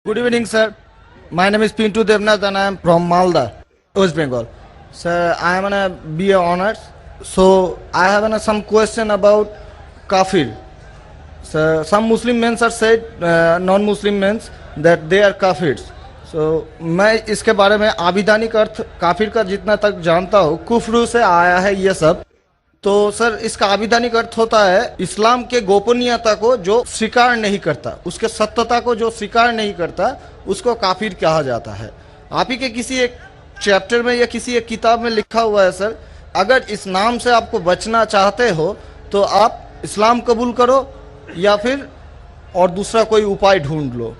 Good evening, sir. My name is Pintu Devnath and I am from Malda, West Bengal. Sir, I am on a BA honors. So I have some question about kafir. So some Muslim men are said, non-Muslim men, that they are kafirs. So मैं इसके बारे में आविधानिक अर्थ काफिर का जितना तक जानता हूँ, कुफ्र से आया है ये सब। तो सर इसका आविधानिक अर्थ होता है इस्लाम के गोपनीयता को जो स्वीकार नहीं करता, उसके सत्यता को जो स्वीकार नहीं करता, उसको काफिर कहा जाता है। आप ही के किसी एक चैप्टर में या किसी एक किताब में लिखा हुआ है सर, अगर इस नाम से आपको बचना चाहते हो तो आप इस्लाम कबूल करो या फिर और दूसरा कोई उपाय ढूंढ लो।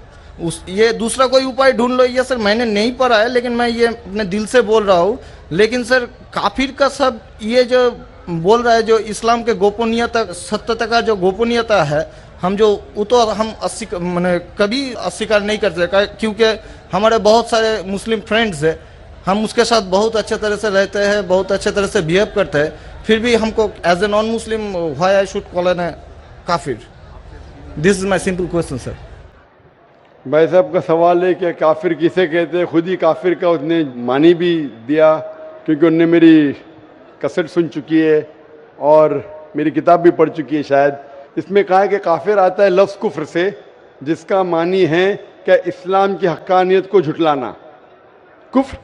ये दूसरा कोई उपाय ढूंढ लो, ये सर मैंने नहीं पढ़ा है, लेकिन मैं ये अपने दिल से बोल रहा हूँ। लेकिन सर काफिर का सब ये जो बोल रहा है, जो इस्लाम के गोपनीयता सत्यता का जो गोपनीयता है, हम जो वो तो हम मैंने कभी अस्वीकार नहीं करते, क्योंकि हमारे बहुत सारे मुस्लिम फ्रेंड्स हैं, हम उसके साथ बहुत अच्छे तरह से रहते हैं, बहुत अच्छे तरह से बिहेव करते हैं, फिर भी हमको as a non Muslim why I should call an काफिर? This is my simple question sir. भाई साहब का सवाल है कि काफिर किसे कहते हैं। खुद ही काफिर का उसने मानी भी दिया, क्योंकि उनने मेरी कैसेट सुन चुकी है और मेरी किताब भी पढ़ चुकी है शायद। इसमें कहा है कि काफिर आता है लफ्ज़ कुफ्र से, जिसका मानी है कि इस्लाम की हक्कानियत को झुटलाना। कुफ्र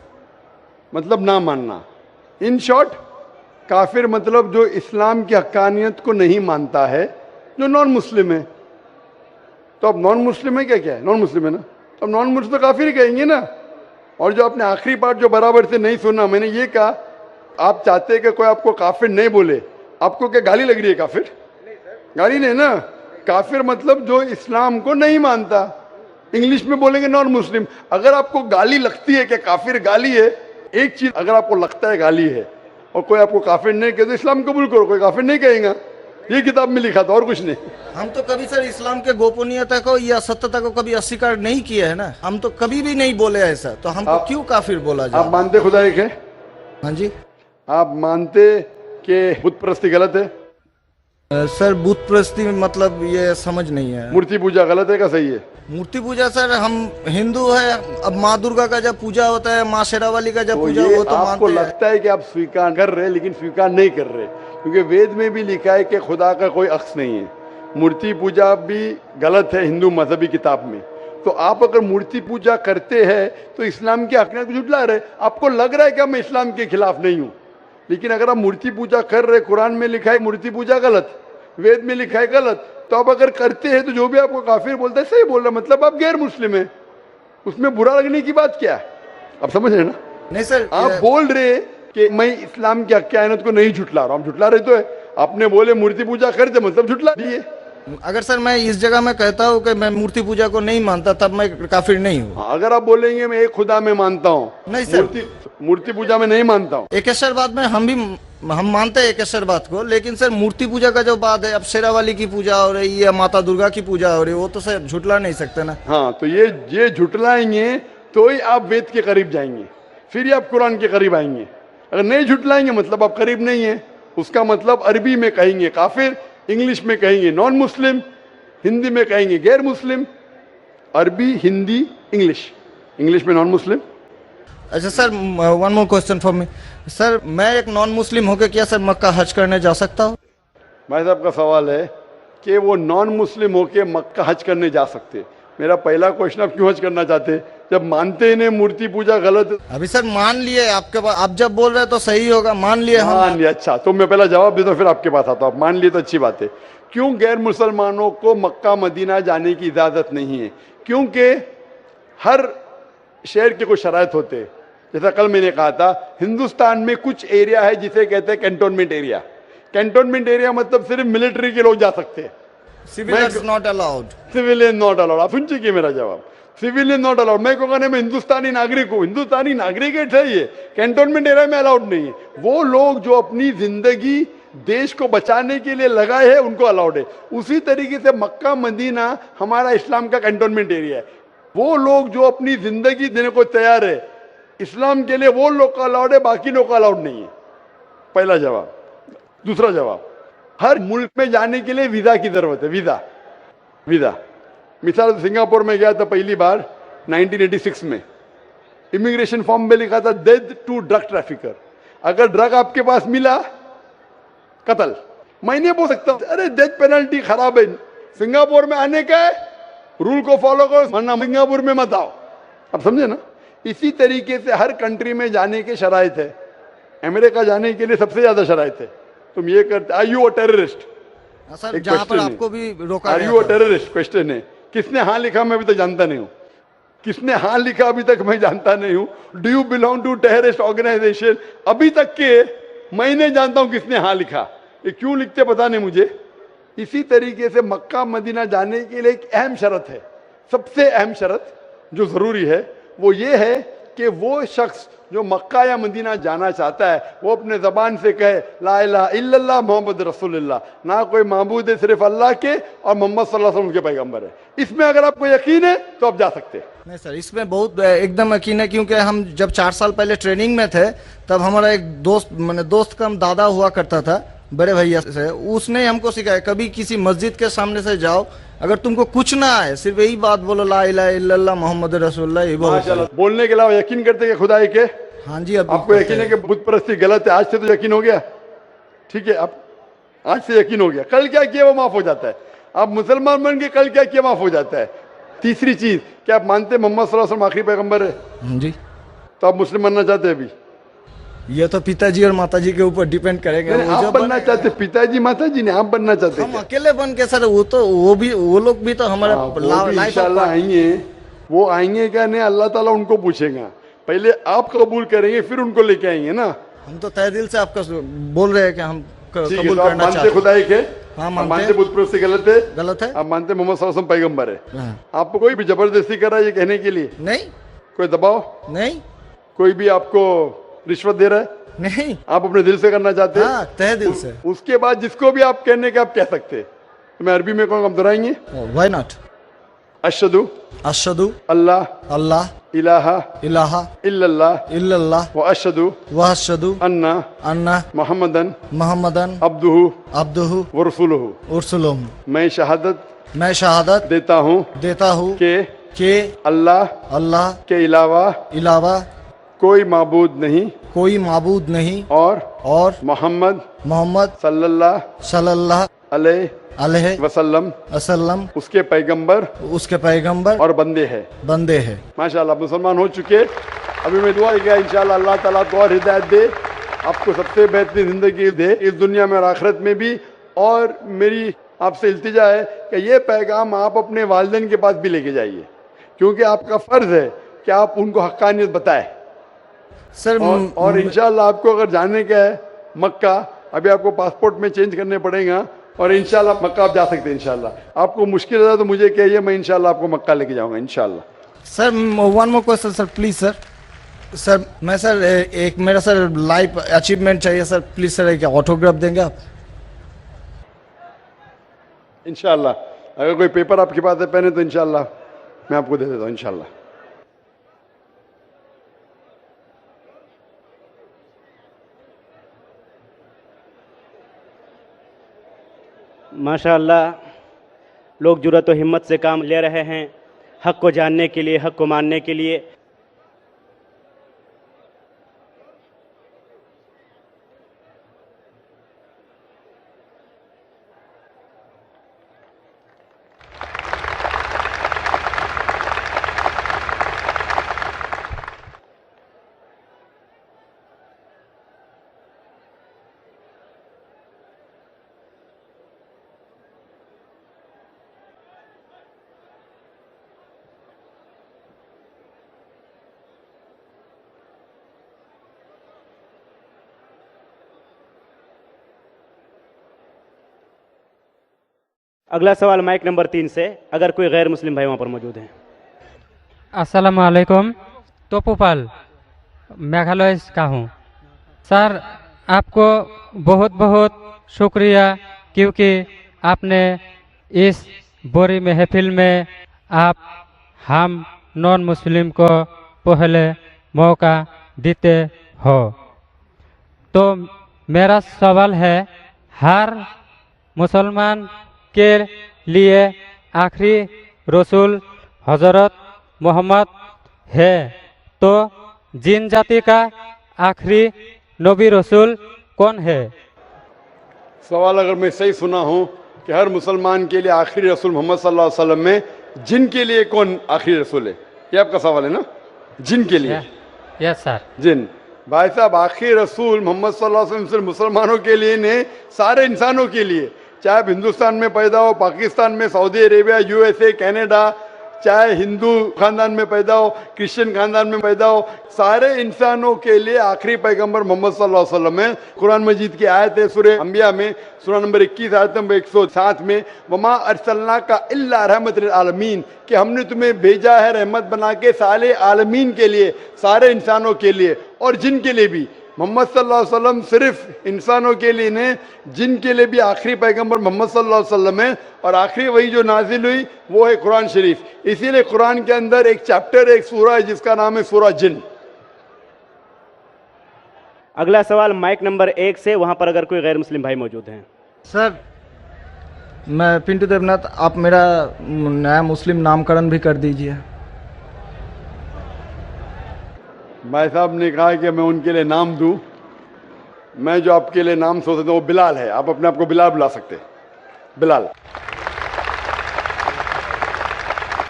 मतलब ना मानना। इन शॉर्ट काफिर मतलब जो इस्लाम की हक्कानियत को नहीं मानता है, जो नॉन मुस्लिम है। तो अब नॉन मुस्लिम है क्या है? नॉन मुस्लिम है ना, तो अब नॉन मुस्लिम तो काफिर ही कहेंगे ना। और जो आपने आखिरी पार्ट जो बराबर से नहीं सुना, मैंने ये कहा आप चाहते हैं कि कोई आपको काफिर नहीं बोले, आपको क्या गाली लग रही है? काफिर गाली नहीं ना। काफिर मतलब जो इस्लाम को नहीं मानता। इंग्लिश में बोलेंगे नॉन मुस्लिम। अगर आपको गाली लगती है कि काफिर गाली है, एक चीज अगर आपको लगता है गाली है और कोई आपको काफिर नहीं कहे तो इस्लाम कबूल करो, कोई काफिर नहीं कहेगा। ये किताब में लिखा था और कुछ नहीं। हम तो कभी सर इस्लाम के गोपनीयता को या सत्यता को कभी अस्वीकार नहीं किया है ना, हम तो कभी भी नहीं बोले ऐसा, तो हमको क्यों काफिर बोला जाए? आप मानते खुदा एक है? हाँ जी। आप मानते कि बुत परस्ती गलत है? सर बुत परस्ती मतलब ये समझ नहीं है। मूर्ति पूजा गलत है का सही है? मूर्ति पूजा सर हम हिंदू है, अब माँ दुर्गा का जब पूजा होता है, माँ शेरावाली का जब तो पूजा ये हो तो आपको मानते लगता है कि आप स्वीकार कर रहे हैं, लेकिन स्वीकार नहीं कर रहे, क्योंकि वेद में भी लिखा है कि खुदा का कोई अक्स नहीं है। मूर्ति पूजा भी गलत है हिंदू मजहबी किताब में। तो आप अगर मूर्ति पूजा करते हैं तो इस्लाम की हकीकत को झुठला रहे। आपको लग रहा है कि मैं इस्लाम के खिलाफ नहीं हूं, लेकिन अगर आप मूर्ति पूजा कर रहे, कुरान में लिखा है मूर्ति पूजा गलत, वेद में लिखा है गलत, तो आप अगर करते हैं तो जो भी आपको काफिर बोलता है सही बोल रहा, मतलब आप गैर मुस्लिम है। उसमें बुरा लगने की बात क्या है? आप समझ रहे हैं ना? नहीं सर, आप बोल रहे कि मैं इस्लाम की हक्कानियत को नहीं झुटला रहा हूं। झुटला रहे तो है। आपने बोले मूर्ति पूजा करते मतलब झुटला दिए। अगर सर मैं इस जगह में कहता हूँ कि मैं मूर्ति पूजा को नहीं मानता, तब मैं काफिर नहीं हूँ। अगर आप बोलेंगे मैं एक खुदा में मानता हूँ, नहीं सर, मूर्ति पूजा में नहीं मानता हूँ। एकेश्वरवाद में हम मानते हैं एकेश्वरवाद को, लेकिन सर मूर्ति पूजा का जो बात है, अब शेरावाली की पूजा हो रही है, माता दुर्गा की पूजा हो रही है, वो तो सर झुटला नहीं सकते ना। हाँ, तो ये झुटलाएंगे तो ही आप वेद के करीब जाएंगे, फिर ही आप कुरान के करीब आएंगे। अगर नहीं झुटलाएंगे मतलब आप करीब नहीं है। उसका मतलब अरबी में कहेंगे काफिर, इंग्लिश में कहेंगे नॉन मुस्लिम, हिंदी में कहेंगे गैर मुस्लिम। अरबी, हिंदी, इंग्लिश में नॉन मुस्लिम। अच्छा sir, one more question for me sir, मैं एक नॉन मुस्लिम होकर क्या सर मक्का हज करने जा सकता हूँ? भाई साहब का सवाल है कि वो नॉन मुस्लिम होके मक्का हज करने जा सकते। मेरा पहला क्वेश्चन, आप क्यों हज करना चाहते जब मानते ही नहीं मूर्ति पूजा गलत? अभी सर मान लिए आपके पास, आप जब बोल रहे हैं तो सही होगा, मान लिए हम। मान लिया, अच्छा। तो मैं पहला जवाब देता हूं, फिर आपके पास आता हूं। आप मान लिए तो अच्छी बात है। क्यों गैर मुसलमानों को मक्का मदीना जाने की इजाजत नहीं है? क्योंकि हर शहर के कुछ शराइत होते हैं। जैसा कल मैंने कहा था, हिंदुस्तान में कुछ एरिया है जिसे कहते हैं कैंटोनमेंट एरिया। कैंटोनमेंट एरिया मतलब सिर्फ मिलिट्री के लोग जा सकते हैं, civilians not allowed. Civilian not allowed. आप सुन चुके मेरा जवाब, सिविलियन नॉट अलाउड। मैं कहूँगा मैं हिंदुस्तानी नागरिक हूँ, हिंदुस्तानी नागरिक है सही है, कैंटोनमेंट एरिया में अलाउड नहीं है। वो लोग जो अपनी जिंदगी देश को बचाने के लिए लगाए हैं उनको अलाउड है। उसी तरीके से मक्का मदीना हमारा इस्लाम का कैंटोनमेंट एरिया है। वो लोग जो अपनी जिंदगी देने को तैयार है इस्लाम के लिए, वो लोग का अलाउड है, बाकी लोग का अलाउड नहीं है। पहला जवाब। दूसरा जवाब, हर मुल्क में जाने के लिए वीजा की जरूरत है। वीजा मिसाल सिंगापुर में गया था पहली बार, 1986 में इमिग्रेशन फॉर्म में लिखा था डेथ टू ड्रग ट्रैफिकर। अगर ड्रग आपके पास मिला, कत्ल। मैं नहीं बोल सकता अरे डेथ पेनल्टी खराब है, सिंगापुर में आने का है, रूल को फॉलो करो, वरना सिंगापुर में मत आओ। अब समझे ना? इसी तरीके से हर कंट्री में जाने के शराइत है। अमेरिका जाने के लिए सबसे ज्यादा शराइत है। तुम ये करते, are you a terrorist? Sir जहाँ पर आपको भी रोका आर गया यू अ था। टेररिस्ट क्वेश्चन है। किसने हाँ लिखा मैं अभी तक जानता नहीं हूँ। किसने हाँ लिखा अभी तक मैं जानता नहीं हूँ। Do you belong to terrorist organisation? अभी तक के मैं नहीं जानता हूँ किसने हाँ लिखा। ये क्यों लिखते पता नहीं मुझे। इसी तरीके से मक्का मदीना जाने के लिए एक अहम शर्त है, सबसे अहम शर्त जो जरूरी है वो ये है कि वो शख्स जो मक्का या मदीना जाना चाहता है वो अपने जबान से कहे ला इलाहा इल्लल्लाह मोहम्मद रसूलुल्लाह, ना कोई माबूद है सिर्फ अल्लाह के और मोहम्मद सल्लल्लाहु अलैहि वसल्लम के पैगंबर है। इसमें अगर आपको यकीन है तो आप जा सकते हैं। नहीं सर, इसमें बहुत एकदम यकीन है, क्योंकि हम जब 4 साल पहले ट्रेनिंग में थे तब हमारा एक दोस्त, मैंने दोस्त का दादा हुआ करता था बड़े भैया से, उसने हमको सिखाया कभी किसी मस्जिद के सामने से जाओ, अगर तुमको कुछ ना आए सिर्फ यही बात बोलो ला इलाहा इल्लल्लाह मोहम्मद रसूलुल्लाह, ये बहुत माशाल्लाह। बोलने के अलावा यकीन करते हैं खुदाई के? हाँ जी। अब आपको यकीन है कि बुत परस्ती गलत है? आज से तो यकीन हो गया, ठीक है? अब आज से यकीन हो गया, कल क्या किया वो माफ हो जाता है। आप मुसलमान बन के कल क्या किया माफ हो जाता है। तीसरी चीज, क्या आप मानते हैं मोहम्मद सल्लल्लाहु अलैहि वसल्लम आखिरी पैगंबर है? हाँ जी। तो आप मुस्लिम बनना चाहते हैं? अभी ये तो पिताजी और माताजी के ऊपर डिपेंड करेंगे। नहीं, वो आप जो बनना चाहते, पिताजी माताजी ने, आप बनना चाहते हम हैं? अकेले बन के सर, वो लोग भी तो हमारा लाइफ इंशाल्लाह आएंगे। वो आएंगे क्या? नहीं, अल्लाह ताला उनको पूछेगा। पहले आप कबूल करेंगे फिर उनको लेके आएंगे ना। हम तो तहे दिल से आपका बोल रहे हैं कि हम ठीक है, कबूल तो आप करना मानते चाहते हैं। खुदाई के? हाँ, आप मानते मानते हैं। बुत परस्ती गलत है? गलत है। आप मानते मोहम्मद सल्लल्लाहु अलैहि वसल्लम पैगंबर है? हाँ। आपको कोई भी जबरदस्ती कर रहा है ये कहने के लिए? नहीं कोई दबाव नहीं कोई भी आपको रिश्वत दे रहा है? नहीं। आप अपने दिल से करना चाहते हैं? हाँ, तहे दिल से। उसके बाद जिसको भी आप कहने के आप कह सकते हैं। तो मैं अरबी में कहूँगा, आप दोहराएंगे? Why not? अशहदु अशहदु अल्लाह अल्लाह इलाहा इलाहा इल्लल्लाह इल्लल्लाह व अशहदु व अशहदु अन्ना अन्ना मोहम्मदन मोहम्मदन अब्दुहु अब्दुहु व रसूलुहु। उरसुलुहु। मैं शहादत मैं शहादत देता हूँ देता हूँ कि अल्लाह अल्लाह के अलावा कोई माबूद नहीं कोई माबूद नहीं और मोहम्मद मोहम्मद सल्लल्लाहु अलैहि वसल्लम उसके पैगंबर और बंदे हैं। माशाल्लाह, मुसलमान हो चुके। अभी मैं दुआ किया इंशाल्लाह अल्लाह ताला को और हिदायत दे, आपको सबसे बेहतरीन जिंदगी दे इस दुनिया में और आखिरत में भी। और मेरी आपसे इल्तिजा है कि ये पैगाम आप अपने वालिदैन के पास भी लेके जाइए, क्योंकि आपका फर्ज है कि आप उनको हक्कानियत बताएं। सर और इंशाल्लाह आपको अगर जाने का है मक्का, अभी आपको पासपोर्ट में चेंज करने पड़ेगा और इंशाल्लाह मक्का आप जा सकते हैं। इंशाल्लाह आपको मुश्किल है तो मुझे कहिए, मैं इंशाल्लाह आपको मक्का लेके जाऊंगा इंशाल्लाह। Sir one more question sir, please sir. Sir मैं सर एक मेरा सर लाइफ अचीवमेंट चाहिए सर, प्लीज सर एक ऑटोग्राफ देंगे आप? इंशाल्लाह अगर कोई पेपर आपके पास है पेन है तो इंशाल्लाह मैं आपको दे देता हूँ इंशाल्लाह। माशाअल्लाह, लोग जुर्रत और हिम्मत से काम ले रहे हैं हक़ को जानने के लिए, हक़ को मानने के लिए। अगला सवाल माइक नंबर 3 से, अगर कोई गैर मुस्लिम भाई वहाँ पर मौजूद हैं। अस्सलाम वालेकुम, तोपुपाल मेघालय का हूँ। सर आपको बहुत बहुत शुक्रिया, क्योंकि आपने इस बोरी महफिल में आप हम नॉन मुस्लिम को पहले मौका देते हो। तो मेरा सवाल है, हर मुसलमान के लिए आखिरी रसूल हज़रत मोहम्मद है तो जिन जाति का आखिरी नबी रसूल कौन है? सवाल अगर मैं सही सुना हूं कि हर मुसलमान के लिए आखिरी रसूल मोहम्मद सल्लल्लाहु अलैहि वसल्लम में जिन के लिए कौन आखिरी रसूल है, ये आपका सवाल है ना? जिन के लिए? Yes sir. जिन। भाई साहब, आखिरी रसूल मोहम्मद सल्लल्लाहु अलैहि वसल्लम सिर्फ मुसलमानों के लिए नहीं, सारे इंसानों के लिए, चाहे आप हिंदुस्तान में पैदा हो, पाकिस्तान में, सऊदी अरेबिया, यूएसए, कनाडा, चाहे हिंदू खानदान में पैदा हो, क्रिश्चियन खानदान में पैदा हो, सारे इंसानों के लिए आखिरी पैगंबर मोहम्मद सल्लल्लाहु अलैहि वसल्लम है। कुरान मजीद की आयत है सूरह अंबिया में, सूरह नंबर 21 आयत नंबर 107 में, वमा अरसलना का इल्ला रहमत लिल आलमीन, कि हमने तुम्हें भेजा है रहमत बना के सारे आलमीन के लिए, सारे इंसानों के लिए और जिन के लिए भी। मोहम्मद सल्लल्लाहु अलैहि वसल्लम सिर्फ इंसानों के लिए नहीं, जिन के लिए भी आखिरी पैगंबर मोहम्मद सल्लल्लाहु अलैहि वसल्लम है। और आखिरी वही जो नाजिल हुई वो है कुरान शरीफ। इसीलिए कुरान के अंदर एक चैप्टर, एक सूरा है जिसका नाम है सूरा जिन। अगला सवाल माइक नंबर 1 से, वहां पर अगर कोई गैर मुस्लिम भाई मौजूद हैं। सर, मैं पिंटू देवनाथ, आप मेरा नया मुस्लिम नामकरण भी कर दीजिए। भाई साहब ने कहा कि मैं उनके लिए नाम दूं। मैं जो आपके लिए नाम सोचता हूं वो बिलाल है। आप अपने आप को बिलाल बुला सकते हैं, बिलाल।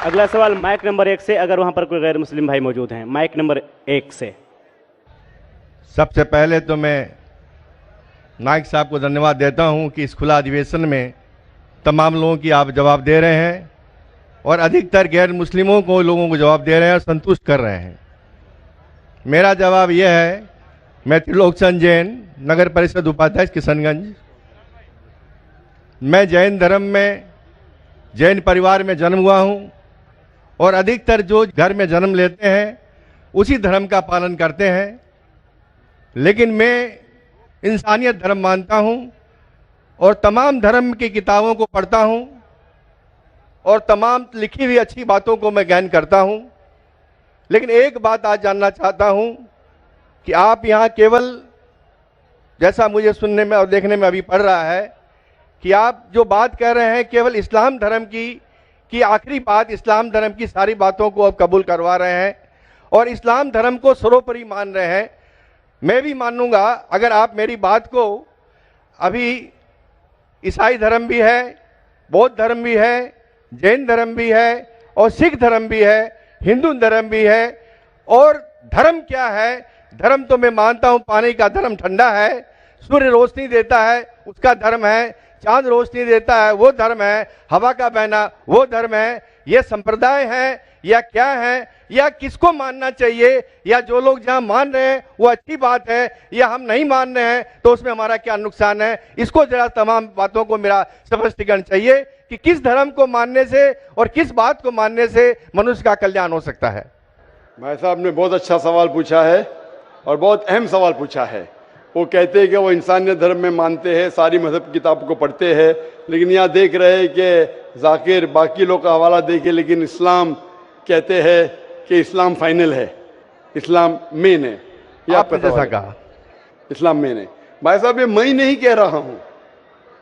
अगला सवाल माइक नंबर 1 से, अगर वहां पर कोई गैर मुस्लिम भाई मौजूद हैं। माइक नंबर 1 से। सबसे पहले तो मैं नाइक साहब को धन्यवाद देता हूं कि इस खुला अधिवेशन में तमाम लोगों की आप जवाब दे रहे हैं और अधिकतर गैर मुस्लिमों को लोगों को जवाब दे रहे हैं और संतुष्ट कर रहे हैं। मेरा जवाब यह है, मैं त्रिलोकचंद जैन, नगर परिषद उपाध्यक्ष किशनगंज। मैं जैन धर्म में, जैन परिवार में जन्म हुआ हूं और अधिकतर जो घर में जन्म लेते हैं उसी धर्म का पालन करते हैं। लेकिन मैं इंसानियत धर्म मानता हूं और तमाम धर्म की किताबों को पढ़ता हूं और तमाम लिखी हुई अच्छी बातों को मैं ज्ञान करता हूं। लेकिन एक बात आज जानना चाहता हूं कि आप यहां केवल, जैसा मुझे सुनने में और देखने में अभी पड़ रहा है, कि आप जो बात कह रहे हैं केवल इस्लाम धर्म की आखिरी बात, इस्लाम धर्म की सारी बातों को आप कबूल करवा रहे हैं और इस्लाम धर्म को सर्वोपरि मान रहे हैं। मैं भी मानूंगा अगर आप मेरी बात को, अभी ईसाई धर्म भी है, बौद्ध धर्म भी है, जैन धर्म भी है और सिख धर्म भी है, हिंदू धर्म भी है। और धर्म क्या है? धर्म तो मैं मानता हूं पानी का धर्म ठंडा है, सूर्य रोशनी देता है उसका धर्म है, चांद रोशनी देता है वो धर्म है, हवा का बहना वो धर्म है। ये संप्रदाय है या क्या है, या किसको मानना चाहिए, या जो लोग जहां मान रहे हैं वो अच्छी बात है, या हम नहीं मान रहे हैं तो उसमें हमारा क्या नुकसान है? इसको जरा तमाम बातों को मेरा स्पष्टीकरण चाहिए कि किस धर्म को मानने से और किस बात को मानने से मनुष्य का कल्याण हो सकता है। भाई साहब ने बहुत अच्छा सवाल पूछा है और बहुत अहम सवाल पूछा है। वो कहते हैं कि वो इंसानियत धर्म में मानते हैं, सारी मजहब किताब को पढ़ते हैं, लेकिन यहाँ देख रहे हैं कि जाकिर बाकी लोग का हवाला देखे, लेकिन इस्लाम कहते हैं कि इस्लाम फाइनल है, इस्लाम मेन है। ये आपने जैसा कहा, इस्लाम मेन है। भाई साहब, ये मैं नहीं कह रहा हूं,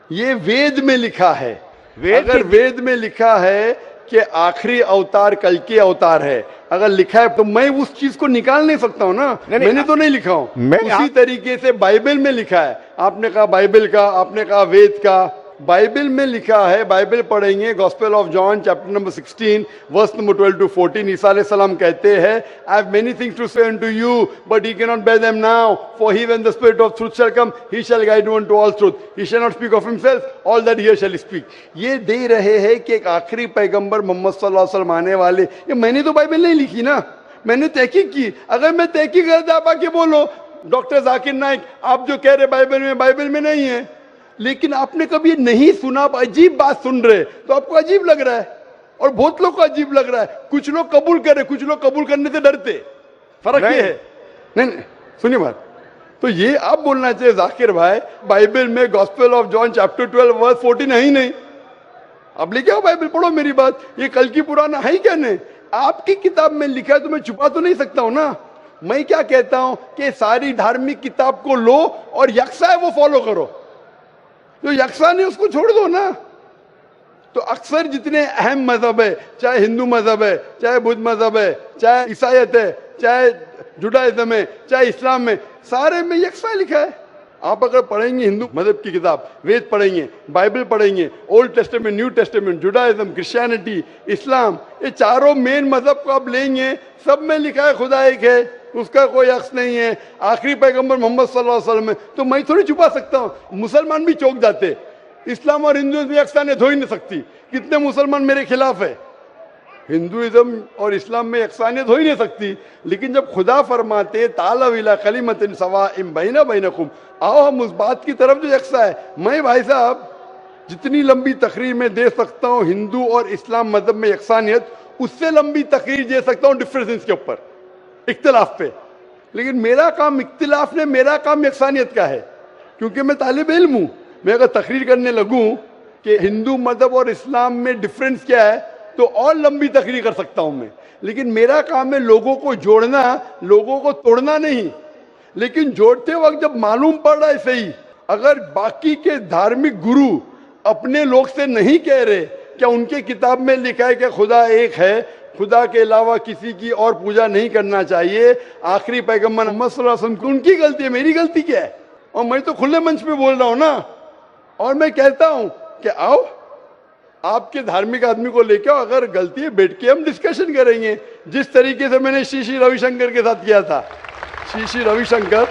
ये वेद में लिखा है। अगर वेद में लिखा है कि आखिरी अवतार कल के अवतार है, अगर लिखा है तो मैं उस चीज को निकाल नहीं सकता हूं ना। मैंने तो नहीं लिखा हूं, उसी तरीके से बाइबल में लिखा है। आपने कहा बाइबल का, आपने कहा वेद का, बाइबल में लिखा है। बाइबल पढ़ेंगे, gospel of John chapter number 16 verse number 12 to 14। ईसा अलैहिस्सलाम कहते हैं, I have many things to say unto you but he cannot bear them now, for he when the spirit of truth shall come he shall guide you unto all truth, he shall not speak of himself, all that he shall speak। ये दे रहे हैं कि एक आखिरी पैगंबर मोहम्मद सल्लल्लाहु अलैहि वसल्लम आने वाले। ये मैंने तो बाइबल नहीं लिखी ना, मैंने तहकीक की। अगर मैं तहकीक करता, आप आके बोलो डॉक्टर जाकिर नाइक आप जो कह रहे बाइबल में नहीं है, लेकिन आपने कभी नहीं सुना, आप अजीब बात सुन रहे तो आपको अजीब लग रहा है और बहुत लोग को अजीब लग रहा है। कुछ लोग कबूल करे, कुछ लोग कबूल करने से डरते। फर्क ये है। नहीं, सुनिए बात, तो ये आप बोलना चाहिए जाकिर भाई, बाइबल में gospel of John chapter 12 verse 14 है ही नहीं। अब लेके आओ बाइबल, पढ़ो मेरी बात। ये कल की पुराना है ही क्या? नहीं, आपकी किताब में लिखा है तो मैं छुपा तो नहीं सकता हूं ना। मैं क्या कहता हूं कि सारी धार्मिक किताब को लो और यकसा है वो फॉलो करो, जो यकसा नहीं उसको छोड़ दो ना। तो अक्सर जितने अहम मजहब है, चाहे हिंदू मजहब है, चाहे बुद्ध मजहब है, चाहे ईसाईयत है, चाहे जुडाइज्म है, चाहे इस्लाम में, सारे में यकसा लिखा है। आप अगर पढ़ेंगे हिंदू मजहब की किताब, वेद पढ़ेंगे, बाइबल पढ़ेंगे, old testament, new testament, Judaism, Christianity, Islam, ये चारों मेन मजहब को आप लेंगे, सब में लिखा है खुदा एक है, उसका कोई अक्स नहीं है। आखिरी पैगंबर मोहम्मद सल्लल्लाहु अलैहि वसल्लम है, तो मैं थोड़ी छुपा सकता हूँ। मुसलमान भी चौंक जाते, इस्लाम और हिंदुइज्म में यकसानियत हो ही नहीं सकती। कितने मुसलमान मेरे खिलाफ है, हिंदुइज्म और इस्लाम में यकसानियत हो ही नहीं सकती। लेकिन जब खुदा फरमाते तालव इला कलिमतिन सवाइम बैना बैनकुम, आओ हम उस बात की तरफ जो यकसा है। मैं भाई साहब जितनी लंबी तकरीर में दे सकता हूँ हिंदू और इस्लाम मजहब में यकसानियत, उससे लंबी तकरीर दे सकता हूँ डिफरेंसेस के ऊपर, इख्तिलाफ पे। लेकिन मेरा काम इख्तिलाफ ने, मेरा काम यकसानियत का है, क्योंकि मैं तालिब इल्म हूँ। मैं अगर तकरीर करने लगूँ कि हिंदू मजहब और इस्लाम में डिफरेंस क्या है, तो और लंबी तकरीर कर सकता हूं मैं। लेकिन मेरा काम है लोगों को जोड़ना, लोगों को तोड़ना नहीं। लेकिन जोड़ते वक्त जब मालूम पड़ रहा है सही, अगर बाकी के धार्मिक गुरु अपने लोग से नहीं कह रहे, क्या उनके किताब में लिखा है कि खुदा एक है, खुदा के अलावा किसी की और पूजा नहीं करना चाहिए, आखिरी पैगंबर मोहम्मद सल्लल्लाहु अलैहि वसल्लम, उनकी गलती है, मेरी गलती क्या है? और मैं तो खुले मंच पे बोल रहा हूं ना, और मैं कहता हूं कि आओ आपके धार्मिक आदमी को लेके आओ, अगर गलती है बैठ के हम डिस्कशन करेंगे, जिस तरीके से मैंने श्री श्री रविशंकर के साथ किया था। श्री श्री रविशंकर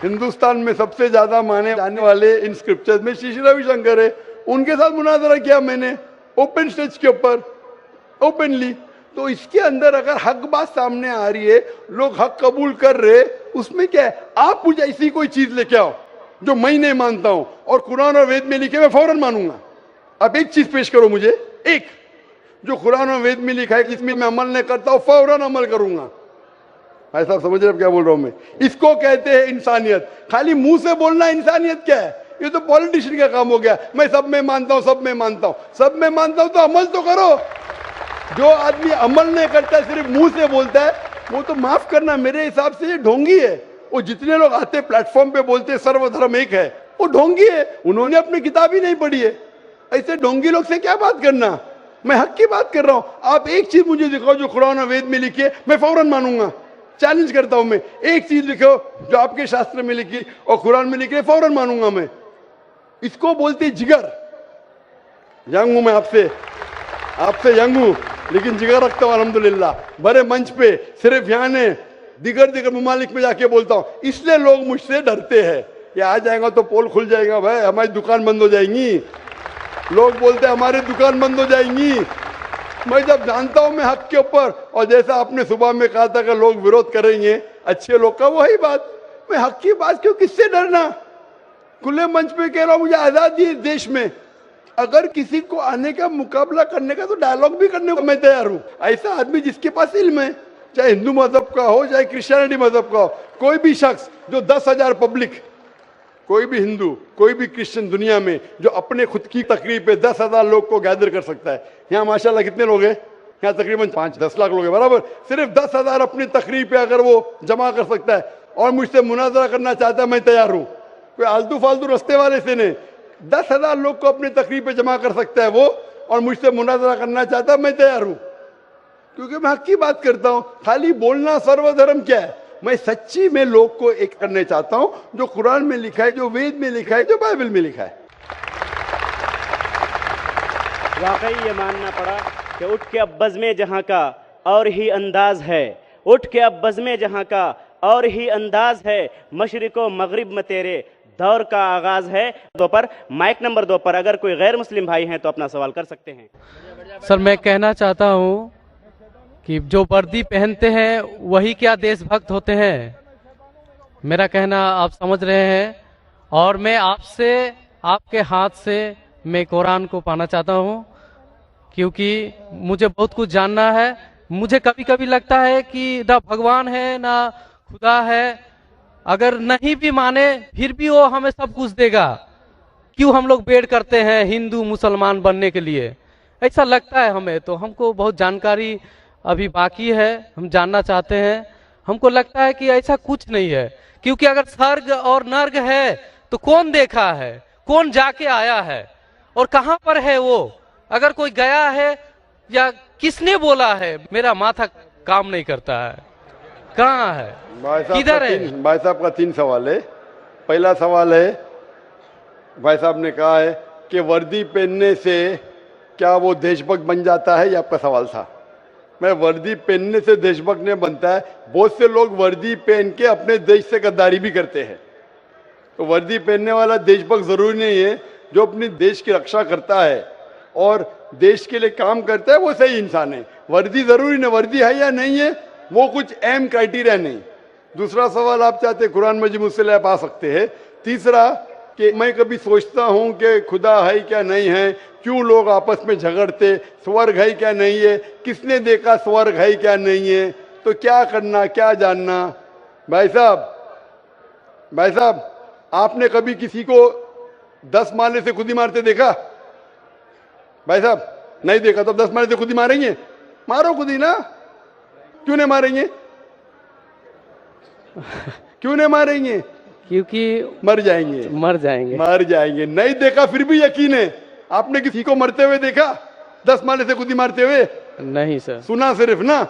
हिंदुस्तान में सबसे ज्यादा माने जाने वाले इन स्क्रिप्चर्स में श्री श्री रविशंकर है। उनके साथ मुनाजरा किया मैंने ओपन स्टेज के ऊपर, ओपनली। तो इसके अंदर अगर हक बात सामने आ रही है, लोग हक कबूल कर रहे, उसमें क्या है? आप मुझे ऐसी कोई चीज लेके आओ जो मैं नहीं मानता हूं और कुरान और वेद में लिखे मैं फौरन मानूंगा। अब एक चीज पेश करो मुझे, एक जो कुरान और वेद में लिखा है, जिसमें मैं अमल नहीं करता हूं, फौरन अमल करूंगा। भाई साहब समझ रहे क्या बोल रहा हूं मैं? इसको कहते हैं इंसानियत। खाली मुंह से बोलना इंसानियत क्या है? ये तो पॉलिटिशियन का काम हो गया। मैं सब में मानता हूं, सब में मानता हूं, सब में मानता हूं, तो अमल तो करो। जो आदमी अमल नहीं करता, सिर्फ मुंह से बोलता है, वो तो माफ करना, मेरे हिसाब से ये ढोंगी है। वो जितने लोग आते प्लेटफॉर्म पे बोलते सर्वधर्म एक है, वो ढोंगी है, उन्होंने अपनी किताब ही नहीं पढ़ी है। ऐसे ढोंगी लोग से क्या बात करना? मैं हक की बात कर रहा हूं। आप एक चीज मुझे दिखाओ जो कुरान और वेद में लिखी है, मैं फौरन मानूंगा। चैलेंज करता हूं मैं, एक चीज लिखो जो आपके शास्त्र में लिखी और कुरान में लिखी है, फौरन मानूंगा मैं। इसको बोलते जिगर। यंग हूं मैं, आपसे यंग हूं, लेकिन जिगर रखता हूं अल्हम्दुलिल्लाह। बड़े मंच पे सिर्फ यहाँ ने दिगर ममालिक में जाके बोलता हूं, इसलिए लोग मुझसे डरते हैं। ये आ जाएगा तो पोल खुल जाएगा, भाई हमारी दुकान बंद हो जाएंगी। लोग बोलते हैं हमारी दुकान बंद हो जाएंगी। मैं जब जानता हूं मैं हक के ऊपर, और जैसा आपने सुबह में कहा था कि लोग विरोध करेंगे अच्छे लोग का, वही बात। मैं हक की बात क्यों, किससे डरना? खुले मंच पे कह रहा हूं, मुझे आजादी है देश में। अगर किसी को आने का मुकाबला करने का, तो डायलॉग भी करने को मैं तैयार हूं। ऐसा आदमी जिसके पास इल्म है, चाहे हिंदू मजहब का हो, चाहे क्रिश्चियनिटी मजहब का हो, कोई भी शख्स जो 10,000 पब्लिक, कोई भी हिंदू, कोई भी क्रिश्चियन दुनिया में जो अपने खुद की तकरीर पे 10,000 लोग को गैदर कर सकता है। यहाँ माशाल्लाह कितने लोग हैं? यहाँ तकरीबन 5-10 लाख लोग हैं, बराबर। सिर्फ 10,000 अपनी तकरीर पे अगर वो जमा कर सकता है और मुझसे मुनाजरा करना चाहता है, मैं तैयार हूँ। कोई आलतू फालतू रस्ते वाले से नहीं, 10,000 लोग को अपनी तकरीर पे जमा कर सकता है वो, और मुझसे मुनाजरा करना चाहता है, मैं तैयार हूँ। क्योंकि मैं हक की बात करता हूं। खाली बोलना सर्वधर्म क्या है? मैं सच्ची में लोग को एक करने चाहता हूं, जो कुरान में लिखा है, जो वेद में लिखा है, जो बाइबल में लिखा है। वाकई ये मानना पड़ा कि उठ के अब बज़्म जहां का और ही अंदाज है, उठ के अब बज़्म जहां का और ही अंदाज है, मशरिको मगरिब में तेरे दौर का आगाज है। 2 पर माइक नंबर 2 पर अगर कोई गैर मुस्लिम भाई हैं तो अपना सवाल कर सकते हैं। सर मैं कहना चाहता हूँ कि जो वर्दी पहनते हैं वही क्या देशभक्त होते हैं? मेरा कहना आप समझ रहे हैं। और मैं आपसे, आपके हाथ से मैं कुरान को पाना चाहता हूँ, क्योंकि मुझे बहुत कुछ जानना है। मुझे कभी कभी लगता है कि ना भगवान है ना खुदा है। अगर नहीं भी माने फिर भी वो हमें सब कुछ देगा। क्यों हम लोग वेट करते हैं हिंदू मुसलमान बनने के लिए? ऐसा लगता है हमें। तो हमको बहुत जानकारी अभी बाकी है, हम जानना चाहते हैं। हमको लगता है कि ऐसा कुछ नहीं है, क्योंकि अगर स्वर्ग और नर्क है तो कौन देखा है, कौन जाके आया है? और कहां पर है वो? अगर कोई गया है या किसने बोला है, मेरा माथा काम नहीं करता है। कहाँ है, किधर है? भाई साहब का 3 सवाल है। पहला सवाल है, भाई साहब ने कहा है कि वर्दी पहनने से क्या वो देशभक्त बन जाता है, ये आपका सवाल था। मैं वर्दी पहनने से देशभक्त नहीं बनता है। बहुत से लोग वर्दी पहन के अपने देश से गद्दारी भी करते हैं। तो वर्दी पहनने वाला देशभक्त जरूरी नहीं है। जो अपने देश की रक्षा करता है और देश के लिए काम करता है वो सही इंसान है। वर्दी जरूरी नहीं, वर्दी है या नहीं है वो कुछ अहम क्राइटेरिया नहीं। दूसरा सवाल आप चाहते कुरान मजीद मुझसे आप आ सकते हैं। तीसरा कि मैं कभी सोचता हूं कि खुदा है क्या नहीं है, क्यों लोग आपस में झगड़ते, स्वर्ग है क्या नहीं है, किसने देखा स्वर्ग है क्या नहीं है, तो क्या करना क्या जानना। भाई साहब आपने कभी किसी को 10 माले से खुद ही मारते देखा? भाई साहब नहीं देखा तो 10 माले से खुद ही मारेंगे? मारो खुद ही ना। क्यों नहीं मारेंगे? क्यों नहीं मारेंगे? क्योंकि मर जाएंगे। मर जाएंगे। नहीं देखा फिर भी यकीन है। आपने किसी को मरते हुए देखा 10 माले से खुद ही मारते हुए? नहीं सर। सुना सिर्फ ना?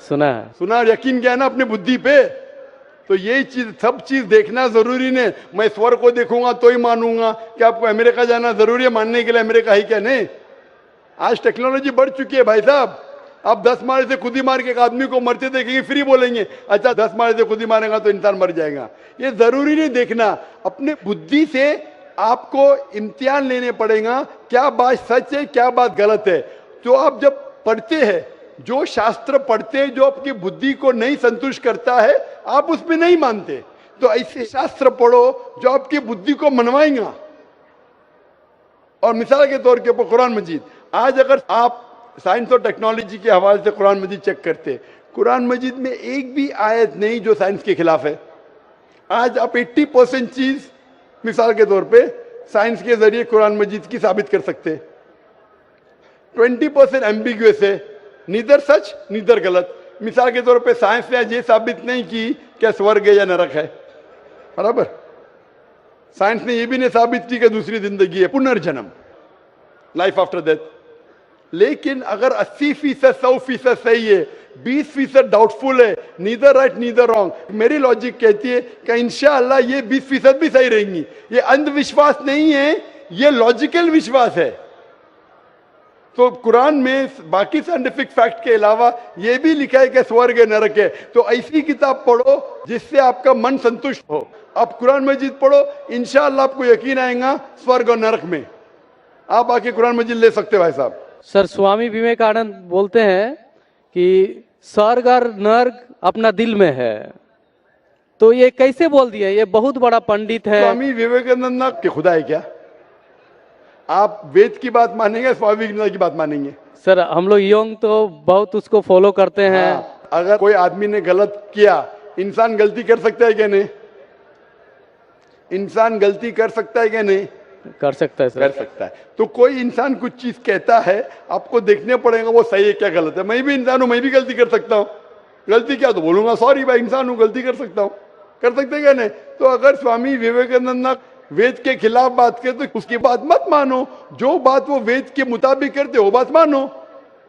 सुना। यकीन क्या है ना अपनी बुद्धि पे। तो यही चीज, सब चीज देखना जरूरी नहीं। मैं स्वर्ग को देखूंगा तो ही मानूंगा। क्या आपको अमेरिका जाना जरूरी है मानने के लिए अमेरिका है क्या? नहीं। आज टेक्नोलॉजी बढ़ चुकी है भाई साहब। आप 10 माले से खुद ही मार के एक आदमी को मरते देखेंगे फिर ही बोलेंगे अच्छा 10 माले से खुद ही मारेगा तो इंसान मर जाएगा। ये जरूरी नहीं देखना। अपने बुद्धि से आपको इम्तिहान लेने पड़ेगा, क्या बात सच है क्या बात गलत है। तो आप जब पढ़ते हैं, जो शास्त्र पढ़ते हैं जो आपकी बुद्धि को नहीं संतुष्ट करता है आप उसमें नहीं मानते। तो ऐसे शास्त्र पढ़ो जो आपकी बुद्धि को मनवाएगा। और मिसाल के तौर के ऊपर कुरान मजीद, आज अगर आप साइंस और टेक्नोलॉजी के हवाले से कुरान मजीद चेक करते, कुरान मजीद में एक भी आयत नहीं जो साइंस के खिलाफ है। आज आप 80% चीज मिसाल के तौर पे साइंस के जरिए कुरान मजीद की साबित कर सकते। 20% एम्बिग्युअस है, नीदर सच नीदर गलत। मिसाल के तौर पे साइंस ने ये साबित नहीं की क्या स्वर्ग है या नरक है, बराबर। साइंस ने यह भी नहीं साबित की कि दूसरी जिंदगी है, पुनर्जन्म, लाइफ आफ्टर डेथ। लेकिन अगर 80% 100% सही है, 20% डाउटफुल है, नीदर राइट नीदर रॉन्ग, मेरी लॉजिक कहती है कि इंशाअल्लाह ये 20% भी सही रहेंगी। ये अंधविश्वास नहीं है, ये लॉजिकल विश्वास है। तो कुरान में बाकी साइंटिफिक फैक्ट के अलावा ये भी लिखा है कि स्वर्ग है नरक है। तो ऐसी किताब पढ़ो जिससे आपका मन संतुष्ट हो। आप कुरान मजीद पढ़ो, इंशाअल्लाह आपको यकीन आएगा स्वर्ग और नरक में। आप आके कुरान मजीद ले सकते हो भाई साहब। सर, स्वामी विवेकानंद बोलते हैं कि स्वर्ग और नर्क अपना दिल में है। तो ये कैसे बोल दिया? ये बहुत बड़ा पंडित है। स्वामी विवेकानंद ना कि खुदा है क्या? आप वेद की बात मानेंगे, स्वामी विवेकानंद की बात मानेंगे? सर, हम लोग यंग तो बहुत उसको फॉलो करते हैं। हाँ, अगर कोई आदमी ने गलत किया, इंसान गलती कर सकता है क्या नहीं? इंसान गलती कर सकता है क्या नहीं? कर सकता है सर। कर सकता है। तो कोई इंसान कुछ चीज कहता है, आपको देखने पड़ेगा वो सही है क्या गलत है। मैं भी इंसान हूं, मैं भी गलती कर सकता हूं। गलती क्या तो बोलूंगा सॉरी भाई, इंसान हूं, गलती कर सकता हूं। कर सकते क्या नहीं? तो अगर स्वामी विवेकानंद ना वेद के खिलाफ बात करे तो उसकी बात मत मानो। जो बात वो वेद के मुताबिक करते वो बात मानो।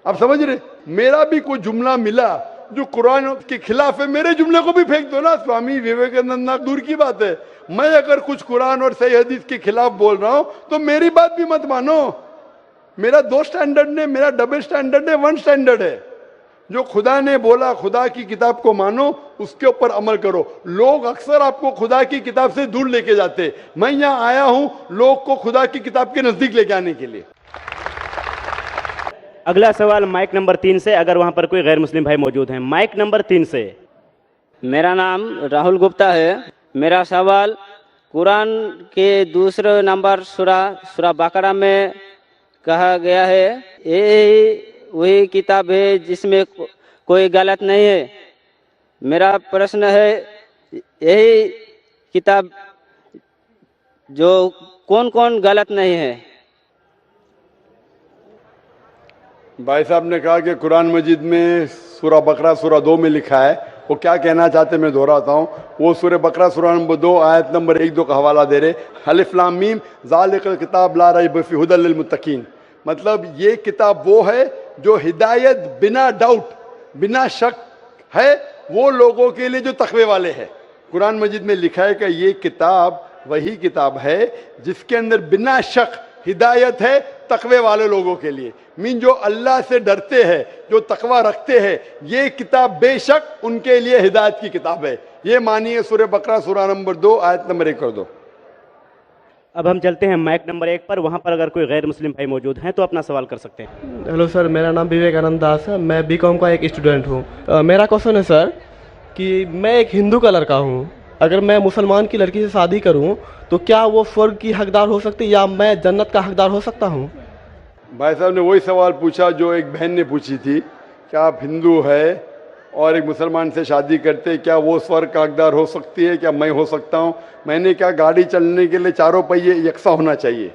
आप समझ रहे? मेरा भी कोई जुमला मिला जो कुरान के खिलाफ है, मेरे जुमले को भी फेंक दो ना। स्वामी विवेकानंद ना दूर की बात है, मैं अगर कुछ कुरान और सही हदीस के खिलाफ बोल रहा हूं तो मेरी बात भी मत मानो। मेरा 2 स्टैंडर्ड नहीं, मेरा डबल स्टैंडर्ड है, 1 स्टैंडर्ड है। जो खुदा ने बोला, खुदा की किताब को मानो, उसके ऊपर अमल करो। लोग अक्सर आपको खुदा की किताब से दूर लेके जाते। मैं यहां आया हूं लोग को खुदा की किताब के नजदीक लेके आने के लिए। अगला सवाल माइक नंबर 3 से, अगर वहां पर कोई गैर मुस्लिम भाई मौजूद हैं। माइक नंबर 3 से। मेरा नाम राहुल गुप्ता है। मेरा सवाल, कुरान के दूसरे नंबर सूरा बकरा में कहा गया है यही वही किताब है जिसमें कोई गलत नहीं है। मेरा प्रश्न है, यही किताब जो कौन कौन गलत नहीं है? भाई साहब ने कहा कि कुरान मजीद में सूरा बकरा सूरा 2 में लिखा है वो क्या कहना चाहते मैं दोहराता हूँ। वो सूरह बकरा सूरह नंबर 2 आयत नंबर 1-2 का हवाला दे रहे, अलिफ लाम मीम ज़ालिकल किताब ला रैब फीह हुदल लिल मुत्तकीन। मतलब ये किताब वो है जो हिदायत बिना डाउट बिना शक है वो लोगों के लिए जो तकवे वाले हैं। कुरान मजीद में लिखा है कि ये किताब वही किताब है जिसके अंदर बिना शक हिदायत है तकवे वाले लोगों के लिए। मीन जो अल्लाह से डरते हैं, जो तकवा रखते हैं, ये किताब बेशक उनके लिए हिदायत की किताब है। ये मानिए सूरह बकरा सूरह नंबर 2 आयत नंबर 1 कर दो। अब हम चलते हैं माइक नंबर 1 पर। वहां पर अगर कोई गैर मुस्लिम भाई मौजूद हैं तो अपना सवाल कर सकते हैं। हेलो सर, मेरा नाम विवेकानंद दास है। मैं बीकॉम का एक स्टूडेंट हूँ। मेरा क्वेश्चन है सर कि मैं एक हिंदू का लड़का हूँ, अगर मैं मुसलमान की लड़की से शादी करूँ तो क्या वो स्वर्ग की हकदार हो सकती है या मैं जन्नत का हकदार हो सकता हूँ? भाई साहब ने वही सवाल पूछा जो एक बहन ने पूछी थी, क्या आप हिंदू है और एक मुसलमान से शादी करते, क्या वो स्वर्ग का हकदार हो सकती है, क्या मैं हो सकता हूँ? मैंने कहा गाड़ी चलने के लिए चारों पहिए यकसा होना चाहिए।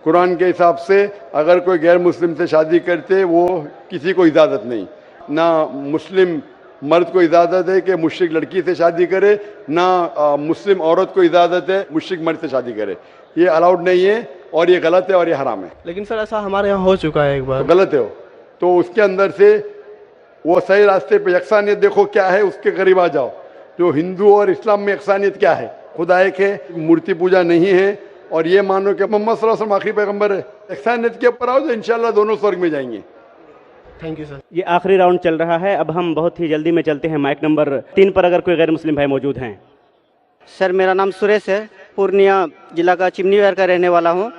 कुरान के हिसाब से अगर कोई गैर मुस्लिम से शादी करते वो किसी को इजाज़त नहीं, ना मुस्लिम मर्द को इजाज़त है कि मुश्रिक लड़की से शादी करे, ना मुस्लिम औरत को इजाज़त है मुश्रिक मर्द से शादी करे। ये अलाउड नहीं है और ये गलत है और ये हराम है। लेकिन सर ऐसा हमारे यहाँ हो चुका है एक बार। तो गलत है वो, तो उसके अंदर से वो सही रास्ते पे यकसानियत देखो क्या है, उसके करीब आ जाओ। जो हिंदू और इस्लाम में यकसानियत क्या है, खुदा एक है, मूर्ति पूजा नहीं है और ये मानो कि मोहम्मद सल्लल्लाहु अलैहि वसल्लम आखिरी पैगंबर है। यकसानियत के ऊपर आओ तो इंशाल्लाह दोनों स्वर्ग में जाएंगे। Thank you sir. ये आखिरी राउंड चल रहा है। अब हम बहुत ही जल्दी में चलते हैं माइक नंबर 3 पर अगर कोई गैर मुस्लिम भाई मौजूद हैं। सर मेरा नाम सुरेश है, पूर्णिया जिला का चिमनी विहार का रहने वाला हूँ।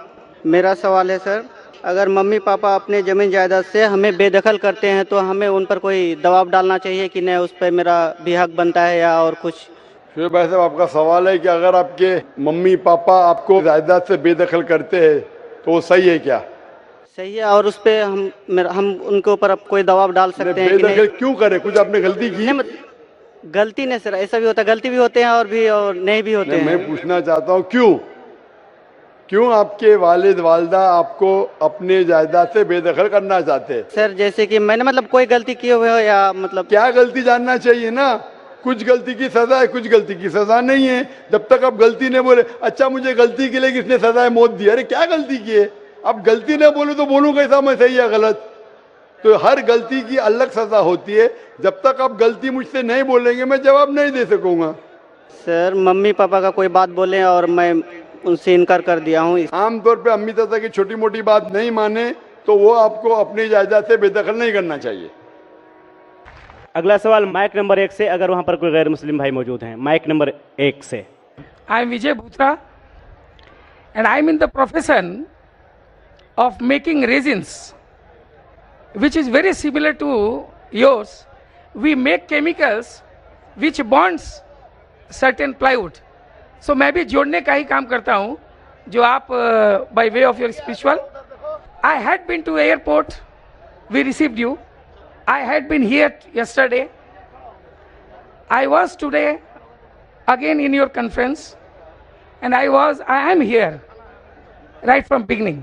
मेरा सवाल है सर, अगर मम्मी पापा अपने ज़मीन जायदाद से हमें बेदखल करते हैं तो हमें उन पर कोई दबाव डालना चाहिए कि नहीं, उस पर मेरा भी हक बनता है या और कुछ? फिर भाई साहब आपका सवाल है कि अगर आपके मम्मी पापा आपको जायदाद से बेदखल करते हैं तो वो सही है क्या? सही है, और उस पर हम उनके ऊपर अब कोई दबाव डाल सकते हैं कि बेदखल नहीं? क्यों करे? कुछ आपने गलती की? नहीं, गलती नहीं सर, ऐसा भी होता है, गलती भी होते हैं और नहीं भी होते हैं। मैं पूछना चाहता हूँ क्यों आपके वालिद वालदा आपको अपने जायदाद से बेदखल करना चाहते हैं? सर जैसे कि मैंने मतलब कोई गलती किए हुए हो या मतलब क्या गलती जानना चाहिए ना। कुछ गलती की सजा है, कुछ गलती की सजा नहीं है। जब तक आप गलती नहीं बोले, अच्छा मुझे गलती के लिए किसने सजाए मौत दी, अरे क्या गलती की है? अब गलती नहीं बोले तो बोलूं कैसा मैं सही या गलत? तो हर गलती की अलग सजा होती है। जब तक आप गलती मुझसे नहीं बोलेंगे मैं जवाब नहीं दे सकूंगा। सर मम्मी पापा का कोई बात बोले और मैं उनसे इनकार कर दिया हूँ। आमतौर पे अम्मी चाचा की छोटी मोटी बात नहीं माने तो वो आपको अपनी जायदाद से बेदखल नहीं करना चाहिए। अगला सवाल माइक नंबर 1 से, अगर वहां पर कोई गैर मुस्लिम भाई मौजूद हैं। माइक नंबर 1 से। I am Vijay Bhutra and I am in the profession of making resins, which is very similar to yours. We make chemicals which bonds certain plywood. So मैं भी जोड़ने का ही काम करता हूँ जो आप by way of your spiritual. I had been to airport, we received you. I had been here yesterday. I was today again in your conference, and I am here right from beginning.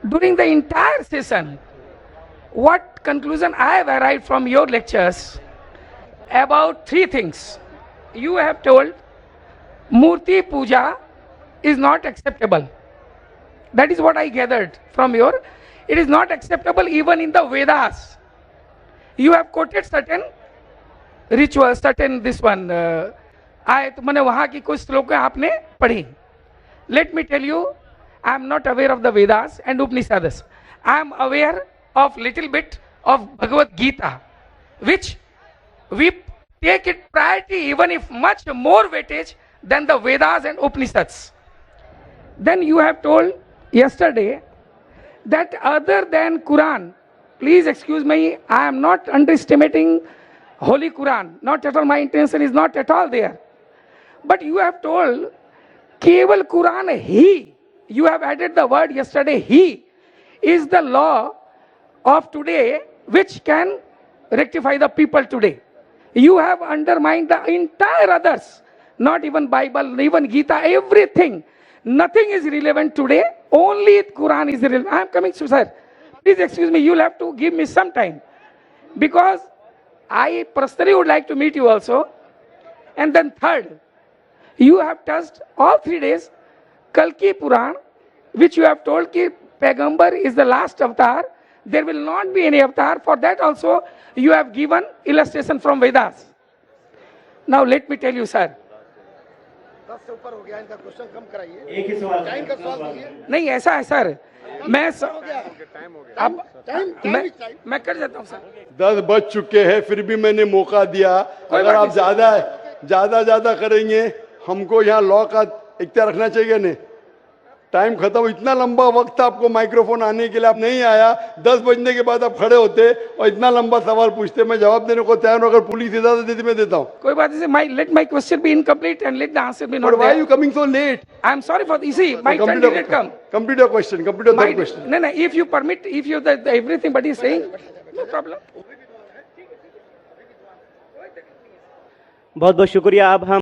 During the entire session, what conclusion I have arrived from your lectures about 3 things. You have told Murti Puja is not acceptable. That is what I gathered from your. It is not acceptable even in the Vedas. You have quoted certain rituals, certain this one. तो मैंने वहाँ की कुछ श्लोक आपने पढ़ी. Let me tell you, I am not aware of the Vedas and Upanishads. I am aware of little bit of Bhagavad Gita, which we take it priority even if much more weightage than the Vedas and Upanishads. Then you have told yesterday that other than Quran, please excuse me, I am not underestimating Holy Quran, not at all, my intention is not at all there. But you have told Keval Quran, He, you have added the word yesterday, He is the law of today which can rectify the people today. You have undermined the entire others, not even Bible, even Gita, everything. Nothing is relevant today, only Quran is relevant. I am coming, sir. Please excuse me, you'll have to give me some time. Because I personally would like to meet you also. And then third, you have touched all 3 days Kalki Puran, which you have told ki Paigambar is the last avatar. There will not be any avatar. For that also, you have given illustration from Vedas. Now let me tell you, sir. एक ही सवाल नहीं ऐसा है sir, मैं कर देता हूँ sir. 10 बज चुके हैं, फिर भी मैंने मौका दिया। अगर आप ज्यादा करेंगे, हमको यहाँ लॉ का इख्तियार रखना चाहिए नहीं। टाइम खत्म, इतना लंबा वक्त आपको माइक्रोफोन आने के लिए, आप नहीं आया। 10 बजने के बाद आप खड़े होते और इतना लंबा सवाल पूछते, मैं जवाब देने को तैयार हूं। अगर पुलिस इजाजत देती मैं देता हूं। कोई बात नहीं, let my question be incomplete and let the answer be not But why are you coming so late? I am sorry for इसी my turn did come. Complete your question. Complete your third question. नहीं, if you permit, if you everything but is saying, no problem. बहुत बहुत शुक्रिया। अब हम